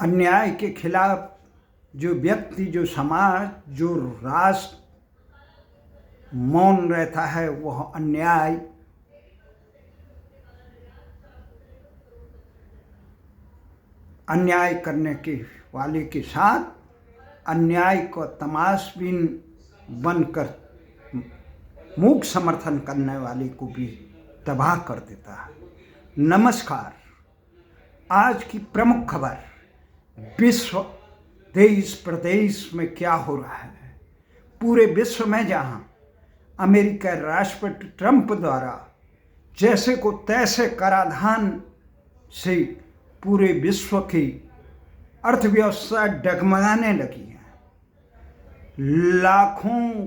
अन्याय के खिलाफ जो व्यक्ति, जो समाज, जो राष्ट्र मौन रहता है, वह अन्याय करने के वाले के साथ अन्याय को तमाशबीन बनकर मूक समर्थन करने वाले को भी तबाह कर देता है। नमस्कार। आज की प्रमुख खबर, विश्व देश प्रदेश में क्या हो रहा है। पूरे विश्व में जहां अमेरिका राष्ट्रपति ट्रंप द्वारा जैसे को तैसे कराधान से पूरे विश्व की अर्थव्यवस्था डगमगाने लगी है, लाखों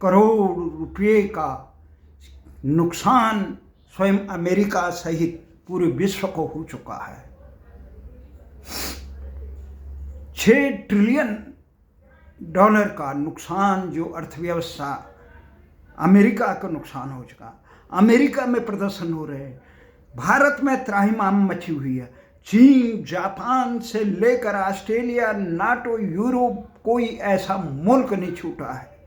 करोड़ रुपये का नुकसान स्वयं अमेरिका सहित पूरे विश्व को हो चुका है। 6 ट्रिलियन डॉलर का नुकसान जो अर्थव्यवस्था अमेरिका का नुकसान हो चुका। अमेरिका में प्रदर्शन हो रहे हैं, भारत में त्राहिमाम मची हुई है। चीन, जापान से लेकर ऑस्ट्रेलिया, नाटो, यूरोप, कोई ऐसा मुल्क नहीं छूटा है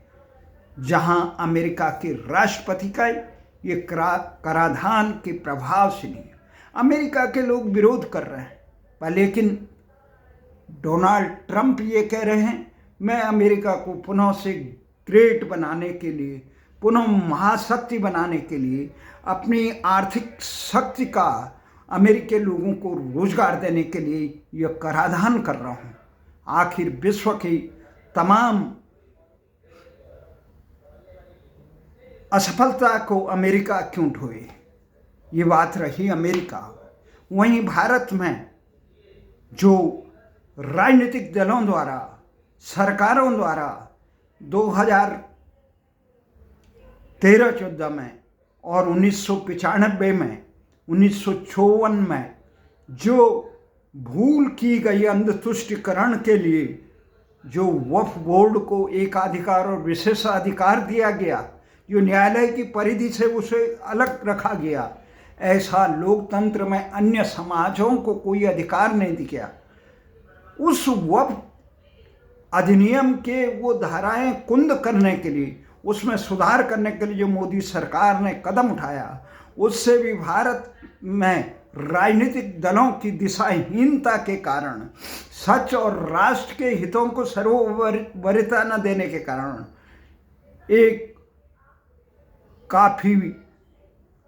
जहां अमेरिका के राष्ट्रपति का ये कराधान के प्रभाव से नहीं है। अमेरिका के लोग विरोध कर रहे हैं, पर लेकिन डोनाल्ड ट्रंप ये कह रहे हैं, मैं अमेरिका को पुनः से ग्रेट बनाने के लिए, पुनः महाशक्ति बनाने के लिए, अपनी आर्थिक शक्ति का अमेरिकी लोगों को रोजगार देने के लिए यह कराधान कर रहा हूँ। आखिर विश्व की तमाम असफलता को अमेरिका क्यों ढोए, ये बात रही अमेरिका। वहीं भारत में जो राजनीतिक दलों द्वारा, सरकारों द्वारा 2013-14 में और 1995 में, 1954 में जो भूल की गई अंधतुष्टिकरण के लिए जो वक्फ बोर्ड को एकाधिकार और विशेषाधिकार दिया गया, जो न्यायालय की परिधि से उसे अलग रखा गया, ऐसा लोकतंत्र में अन्य समाजों को कोई अधिकार नहीं दिया। उस वक्फ अधिनियम के वो धाराएं कुंद करने के लिए, उसमें सुधार करने के लिए जो मोदी सरकार ने कदम उठाया, उससे भी भारत में राजनीतिक दलों की दिशाहीनता के कारण, सच और राष्ट्र के हितों को सर्वोपरिता न देने के कारण एक काफ़ी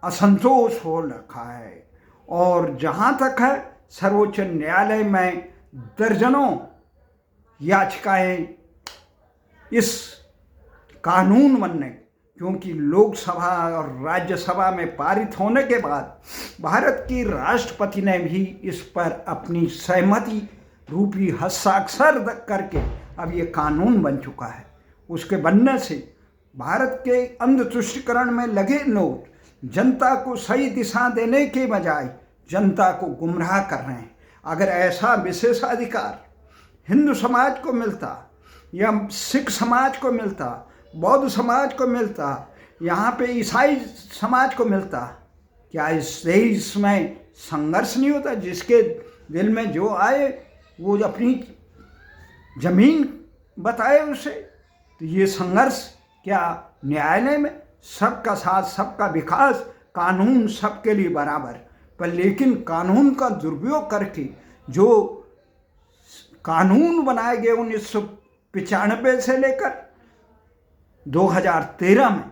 असंतोष हो रखा है। और जहाँ तक है, सर्वोच्च न्यायालय में दर्जनों याचिकाएं इस कानून बनने, क्योंकि लोकसभा और राज्यसभा में पारित होने के बाद भारत की राष्ट्रपति ने भी इस पर अपनी सहमति रूपी हस्ताक्षर करके अब ये कानून बन चुका है। उसके बनने से भारत के अंधतुष्टिकरण में लगे लोग जनता को सही दिशा देने के बजाय जनता को गुमराह कर रहे हैं। अगर ऐसा विशेषाधिकार हिंदू समाज को मिलता, या सिख समाज को मिलता, बौद्ध समाज को मिलता, यहाँ पे ईसाई समाज को मिलता, क्या इस देश में संघर्ष नहीं होता? जिसके दिल में जो आए वो अपनी जमीन बताए उसे। तो ये संघर्ष क्या न्यायालय में? सबका साथ, सबका विकास, कानून सबके लिए बराबर। पर लेकिन कानून का दुरुपयोग करके जो कानून बनाए गए 1995 से लेकर 2013 में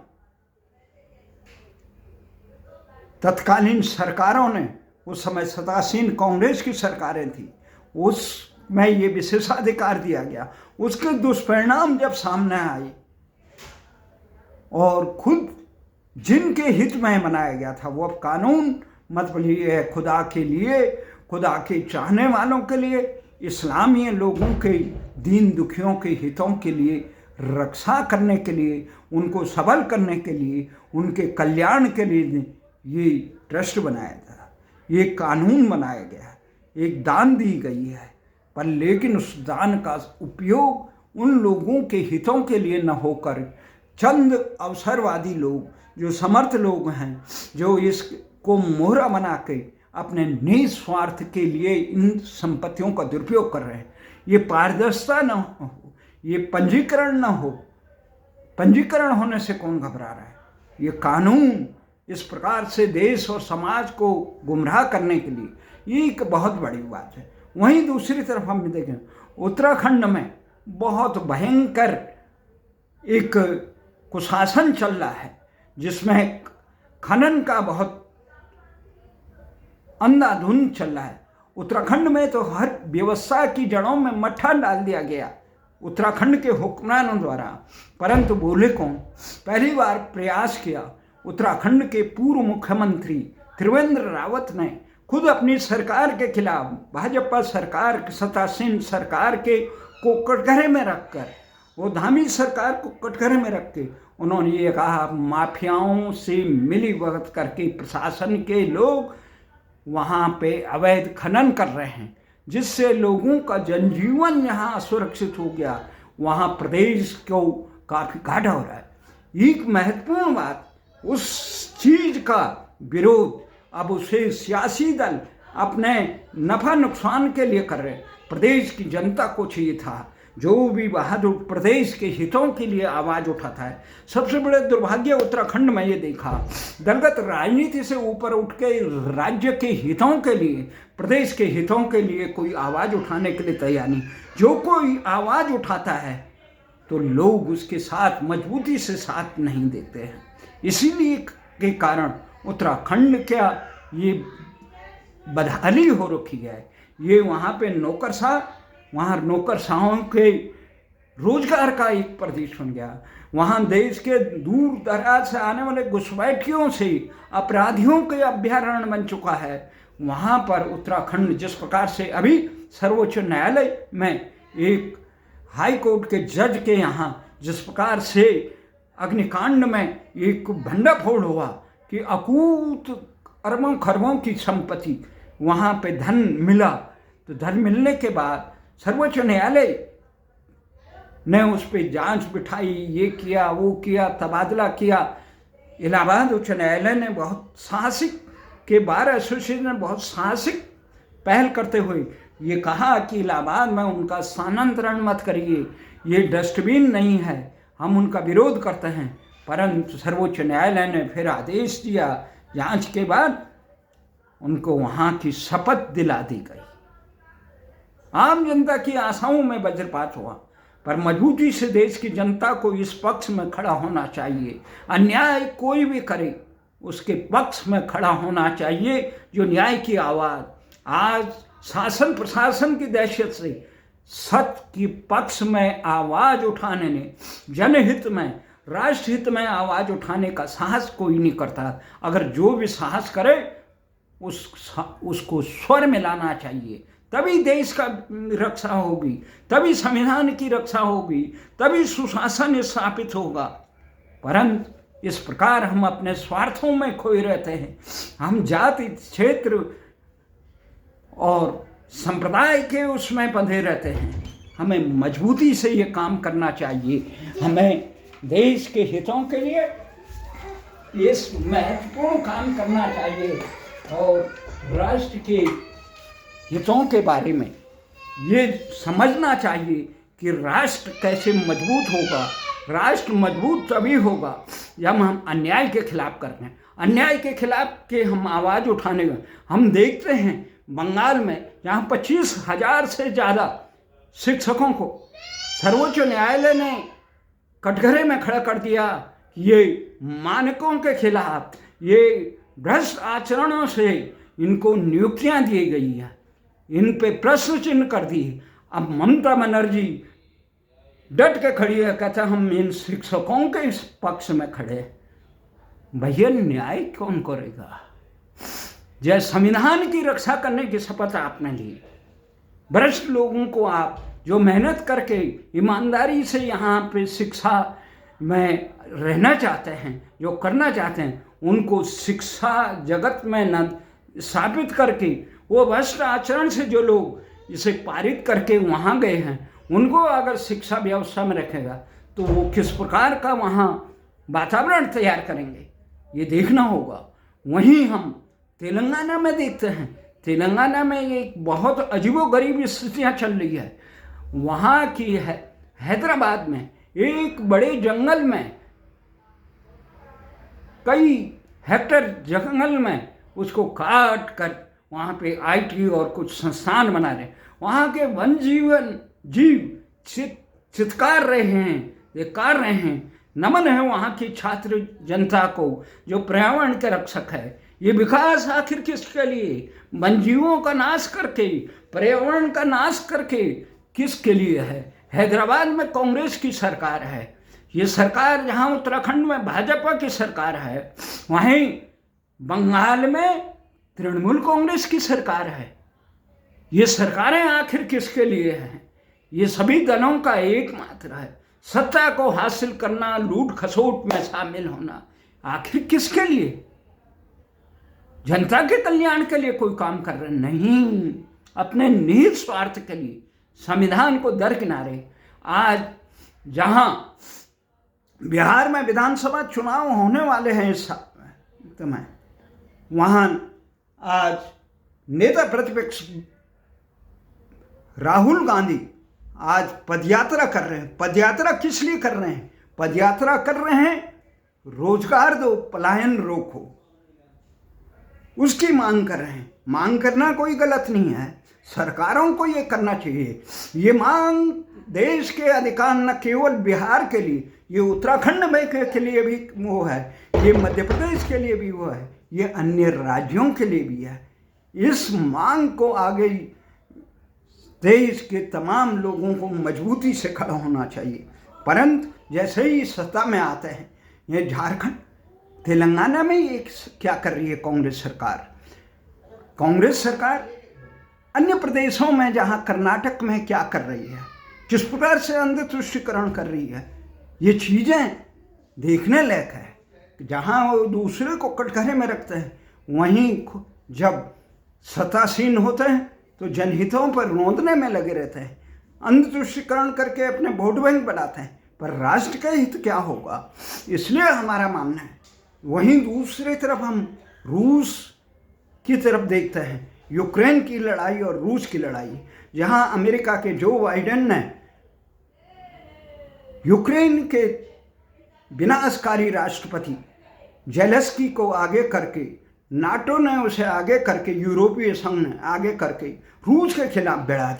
तत्कालीन सरकारों ने, उस समय सत्तासीन कांग्रेस की सरकारें थी, उसमें ये विशेषाधिकार दिया गया। उसके दुष्परिणाम जब सामने आए और खुद जिनके हित में बनाया गया था वो अब कानून, मतलब ये है खुदा के लिए, खुदा के चाहने वालों के लिए, इस्लामी लोगों के दीन दुखियों के हितों के लिए रक्षा करने के लिए, उनको सबल करने के लिए, उनके कल्याण के लिए ये ट्रस्ट बनाया था, ये कानून बनाया गया, एक दान दी गई है। पर लेकिन उस दान का उपयोग उन लोगों के हितों के लिए न होकर चंद अवसरवादी लोग, जो समर्थ लोग हैं, जो इसको मोहरा बना के अपने निज स्वार्थ के लिए इन संपत्तियों का दुरुपयोग कर रहे हैं। ये पारदर्शिता न हो, ये पंजीकरण न हो। पंजीकरण होने से कौन घबरा रहा है? ये कानून इस प्रकार से देश और समाज को गुमराह करने के लिए ये एक बहुत बड़ी बात है। वहीं दूसरी तरफ हम देखें, उत्तराखंड में बहुत भयंकर एक कुशासन चल रहा है, जिसमें खनन का बहुत अंधाधुंध चल रहा है। उत्तराखंड में तो हर व्यवस्था की जड़ों में मट्ठा डाल दिया गया उत्तराखंड के हुक्मरानों द्वारा, परंतु बोले कौन? पहली बार प्रयास किया उत्तराखंड के पूर्व मुख्यमंत्री त्रिवेंद्र रावत ने खुद अपनी सरकार के खिलाफ, भाजपा सरकार, सत्तासीन सरकार के को कटघरे में रखकर, वो धामी सरकार को कटघरे में रख के उन्होंने ये कहा, माफियाओं से मिली भगत करके प्रशासन के लोग वहाँ पे अवैध खनन कर रहे हैं, जिससे लोगों का जनजीवन यहाँ असुरक्षित हो गया। वहाँ प्रदेश को काफ़ी घाटा हो रहा है। एक महत्वपूर्ण बात, उस चीज़ का विरोध अब उसे सियासी दल अपने नफा नुकसान के लिए कर रहे हैं। प्रदेश की जनता को चाहिए था, जो भी बहादुर प्रदेश के हितों के लिए आवाज़ उठाता है। सबसे बड़े दुर्भाग्य उत्तराखंड में ये देखा, दलगत राजनीति से ऊपर उठ के राज्य के हितों के लिए, प्रदेश के हितों के लिए कोई आवाज़ उठाने के लिए तैयार नहीं। जो कोई आवाज़ उठाता है तो लोग उसके साथ मजबूती से साथ नहीं देते हैं। इसीलिए के कारण उत्तराखंड क्या ये बदहाली हो रखी है। ये वहाँ पे नौकरशाह, वहाँ नौकरशाहों के रोजगार का एक प्रदेश बन गया। वहाँ देश के दूर दराज से आने वाले घुसपैठियों से अपराधियों के अभयारण्य बन चुका है। वहाँ पर उत्तराखंड जिस प्रकार से अभी सर्वोच्च न्यायालय में एक हाई कोर्ट के जज के यहाँ जिस प्रकार से अग्निकांड में एक भंडाफोड़ हुआ कि अकूत अरबों खरबों की संपत्ति वहाँ पे धन मिला, तो धन मिलने के बाद सर्वोच्च न्यायालय ने उस पर जांच बिठाई, ये किया वो किया, तबादला किया। इलाहाबाद उच्च न्यायालय ने बहुत साहसिक के बार एसोसिएशन ने बहुत साहसिक पहल करते हुए ये कहा कि इलाहाबाद में उनका स्थानांतरण मत करिए, ये डस्टबिन नहीं है, हम उनका विरोध करते हैं। परंतु सर्वोच्च न्यायालय ने फिर आदेश दिया, जांच के बाद उनको वहाँ की शपथ दिला दी गई। आम जनता की आशाओं में वज्रपात हुआ, पर मजबूती से देश की जनता को इस पक्ष में खड़ा होना चाहिए। अन्याय कोई भी करे उसके पक्ष में खड़ा होना चाहिए, जो न्याय की आवाज़ आज शासन प्रशासन की दहशत से सत्य के पक्ष में आवाज़ उठाने ने, जनहित में, राष्ट्रहित में आवाज़ उठाने का साहस कोई नहीं करता। अगर जो भी साहस करे उसको स्वर में लाना चाहिए, तभी देश का रक्षा होगी, तभी संविधान की रक्षा होगी, तभी सुशासन स्थापित होगा। परंतु इस प्रकार हम अपने स्वार्थों में खोए रहते हैं। हम जाति, क्षेत्र और संप्रदाय के उसमें बंधे रहते हैं। हमें मजबूती से ये काम करना चाहिए। हमें देश के हितों के लिए इस महत्वपूर्ण काम करना चाहिए और राष्ट्र के हितों के बारे में ये समझना चाहिए कि राष्ट्र कैसे मजबूत होगा। राष्ट्र मजबूत तभी होगा जब हम अन्याय के खिलाफ करते हैं। अन्याय के खिलाफ के हम आवाज़ उठाने में, हम देखते हैं बंगाल में जहाँ 25,000 से ज़्यादा शिक्षकों को सर्वोच्च न्यायालय ने कटघरे में खड़ा कर दिया कि ये मानकों के खिलाफ, ये भ्रष्ट आचरणों से इनको नियुक्तियां दी गई हैं, इन पे प्रश्न चिन्ह कर दिए। अब ममता बनर्जी डट के खड़ी है, कहता हम इन शिक्षकों के इस पक्ष में खड़े। भैया न्याय कौन करेगा? जय संविधान की रक्षा करने की शपथ आपने ली, भ्रष्ट लोगों को आप जो मेहनत करके ईमानदारी से यहाँ पे शिक्षा में रहना चाहते हैं, जो करना चाहते हैं, उनको शिक्षा जगत में न स्थापित करके वो भ्रष्ट आचरण से जो लोग इसे पारित करके वहाँ गए हैं, उनको अगर शिक्षा व्यवस्था में रखेगा तो वो किस प्रकार का वहाँ वातावरण तैयार करेंगे, ये देखना होगा। वहीं हम तेलंगाना में देखते हैं, तेलंगाना में एक बहुत अजीबोगरीब स्थितियाँ चल रही है। वहाँ की है हैदराबाद में एक बड़े जंगल में, कई हेक्टर जंगल में उसको काट कर वहाँ पे आईटी और कुछ संस्थान बना रहे। वहाँ के वन जीव चित्कार रहे हैं, धिक्कार रहे हैं। नमन है वहाँ की छात्र जनता को जो पर्यावरण के रक्षक है। ये विकास आखिर किसके लिए? वन जीवों का नाश करके, पर्यावरण का नाश करके किसके लिए है? हैदराबाद में कांग्रेस की सरकार है। ये सरकार जहाँ उत्तराखंड में भाजपा की सरकार है, वहीं बंगाल में तृणमूल कांग्रेस की सरकार है। ये सरकारें आखिर किसके लिए हैं? ये सभी दलों का एकमात्र है, सत्ता को हासिल करना, लूट खसोट में शामिल होना। आखिर किसके लिए? जनता के कल्याण के लिए कोई काम कर रहे नहीं, अपने निहित स्वार्थ के लिए संविधान को दरकिनारे। आज जहां बिहार में विधानसभा चुनाव होने वाले हैं इस समय, वहां आज नेता प्रतिपक्ष राहुल गांधी आज पदयात्रा कर रहे हैं। पदयात्रा किस लिए कर रहे हैं? पदयात्रा कर रहे हैं रोजगार दो, पलायन रोको, उसकी मांग कर रहे हैं। मांग करना कोई गलत नहीं है, सरकारों को ये करना चाहिए। ये मांग देश के अधिकार, न केवल बिहार के लिए, ये उत्तराखंड में के लिए भी वो है, ये मध्य प्रदेश के लिए भी वो है, ये अन्य राज्यों के लिए भी है। इस मांग को आगे देश के तमाम लोगों को मजबूती से खड़ा होना चाहिए। परंतु जैसे ही सत्ता में आते हैं, ये झारखंड, तेलंगाना में ये क्या कर रही है कांग्रेस सरकार? कांग्रेस सरकार अन्य प्रदेशों में, जहां कर्नाटक में क्या कर रही है, किस प्रकार से अंध तुष्टिकरण कर रही है, ये चीज़ें देखने लायक है। जहां वो दूसरे को कटघरे में रखते हैं, वहीं जब सत्तासीन होते हैं तो जनहितों पर रोंदने में लगे रहते हैं, अंध तुष्टिकरण करके अपने वोट बैंक बनाते हैं। पर राष्ट्र का हित क्या होगा? इसलिए हमारा मानना है। वहीं दूसरी तरफ हम रूस की तरफ देखते हैं, यूक्रेन की लड़ाई और रूस की लड़ाई, जहां अमेरिका के जो बाइडेन ने यूक्रेन के विनाशकारी राष्ट्रपति जेलेंस्की को आगे करके, नाटो ने उसे आगे करके, यूरोपीय संघ ने आगे करके रूस के खिलाफ भिड़ा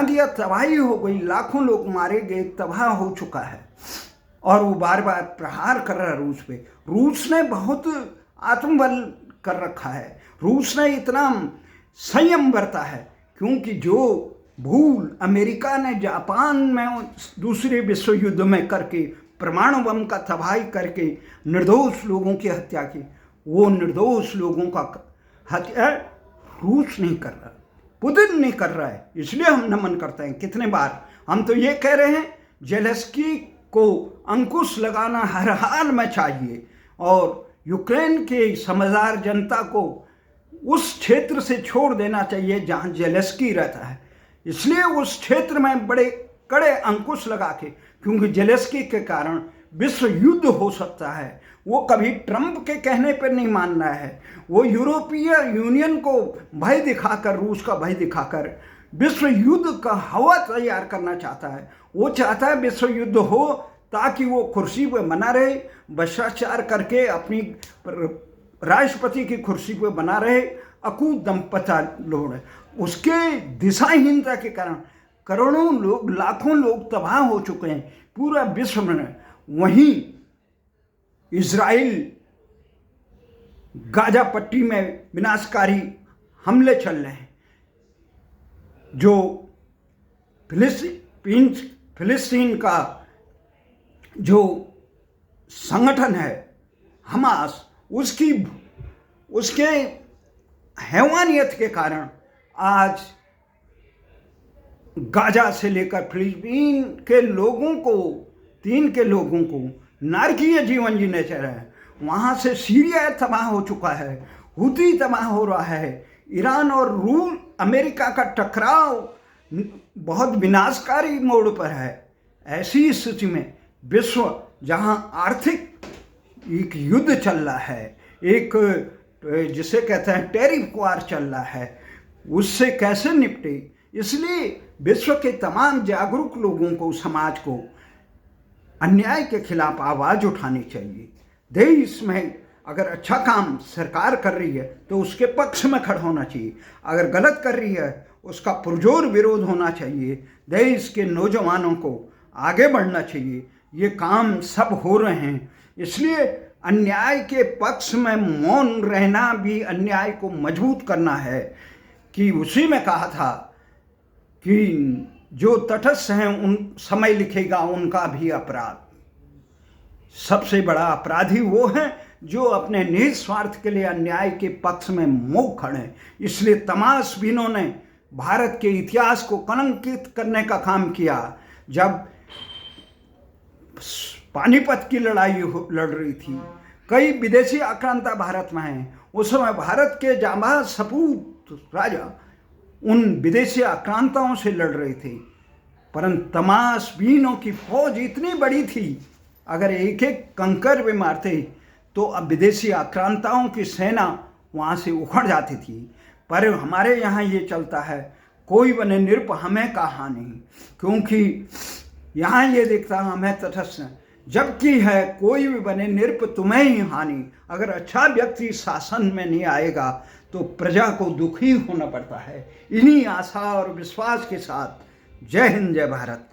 दिया। तबाही हो गई, लाखों लोग मारे गए, तबाह हो चुका है। और वो बार बार प्रहार कर रहा है रूस पे। रूस ने बहुत आत्मबल कर रखा है, रूस ने इतना संयम बरता है, क्योंकि जो भूल अमेरिका ने जापान में दूसरे विश्व युद्ध में करके, परमाणु बम का तबाही करके निर्दोष लोगों की हत्या की, वो निर्दोष लोगों का हत्या रूस नहीं कर रहा, पुतिन नहीं कर रहा है। इसलिए हम नमन करते हैं। कितने बार हम तो ये कह रहे हैं, जेलेंस्की को अंकुश लगाना हर हाल में चाहिए, और यूक्रेन के समझदार जनता को उस क्षेत्र से छोड़ देना चाहिए जहां जेलेंस्की रहता है। इसलिए उस क्षेत्र में बड़े कड़े अंकुश लगा के, क्योंकि जेलेंस्की के कारण विश्व युद्ध हो सकता है। वो कभी ट्रंप के कहने पर नहीं मान रहा है, वो यूरोपीय यूनियन को भय दिखाकर, रूस का भय दिखाकर विश्व युद्ध का हवा तैयार करना चाहता है। वो चाहता है विश्व युद्ध हो ताकि वो कुर्सी पर बना रहे, भ्रष्टाचार करके अपनी राष्ट्रपति की कुर्सी पर बना रहे, अकूत दंपता लोग। उसके दिशाहीनता के कारण करोड़ों लोग, लाखों लोग तबाह हो चुके हैं पूरा विश्व में। वहीं इजराइल गाजा पट्टी में विनाशकारी हमले चल रहे हैं। जो फिलिस्तीन का जो संगठन है हमास, उसके हैवानियत के कारण आज गाजा से लेकर फिलिस्तीन के लोगों को, 3 के लोगों को नारकीय जीवन जीने चल रहे हैं। वहाँ से सीरिया तबाह हो चुका है, हुती तबाह हो रहा है, ईरान और रूस अमेरिका का टकराव बहुत विनाशकारी मोड़ पर है। ऐसी स्थिति में विश्व जहाँ आर्थिक एक युद्ध चल रहा है, एक जिसे कहते हैं टेरिफ वार चल रहा है, उससे कैसे निपटे। इसलिए विश्व के तमाम जागरूक लोगों को, समाज को अन्याय के खिलाफ आवाज उठानी चाहिए। देश में अगर अच्छा काम सरकार कर रही है तो उसके पक्ष में खड़ा होना चाहिए, अगर गलत कर रही है उसका पुरजोर विरोध होना चाहिए। देश के नौजवानों को आगे बढ़ना चाहिए। ये काम सब हो रहे हैं, इसलिए अन्याय के पक्ष में मौन रहना भी अन्याय को मजबूत करना है। कि उसी में कहा था कि जो तटस्थ हैं उन समय लिखेगा उनका भी अपराध। सबसे बड़ा अपराधी वो है जो अपने निहित स्वार्थ के लिए अन्याय के पक्ष में मुंह खड़े। इसलिए तमाशबीनों ने भारत के इतिहास को कलंकित करने का काम किया। जब पानीपत की लड़ाई लड़ रही थी, कई विदेशी आक्रांता भारत में हैं। उस समय भारत के जांबाज सपूत राजा उन विदेशी आक्रांताओं से लड़ रहे थे, परंतु तमाशबीनों की फौज इतनी बड़ी थी, अगर एक एक कंकर भी मारते तो अब विदेशी आक्रांताओं की सेना वहाँ से उखड़ जाती थी। पर हमारे यहाँ ये चलता है, कोई बने निरप हमें का हानि, क्योंकि यहाँ ये दिखता हमें तटस्थ, जबकि है कोई भी बने निरप तुम्हें ही हानि। अगर अच्छा व्यक्ति शासन में नहीं आएगा तो प्रजा को दुखी होना पड़ता है। इन्हीं आशा और विश्वास के साथ जय हिंद, जय भारत।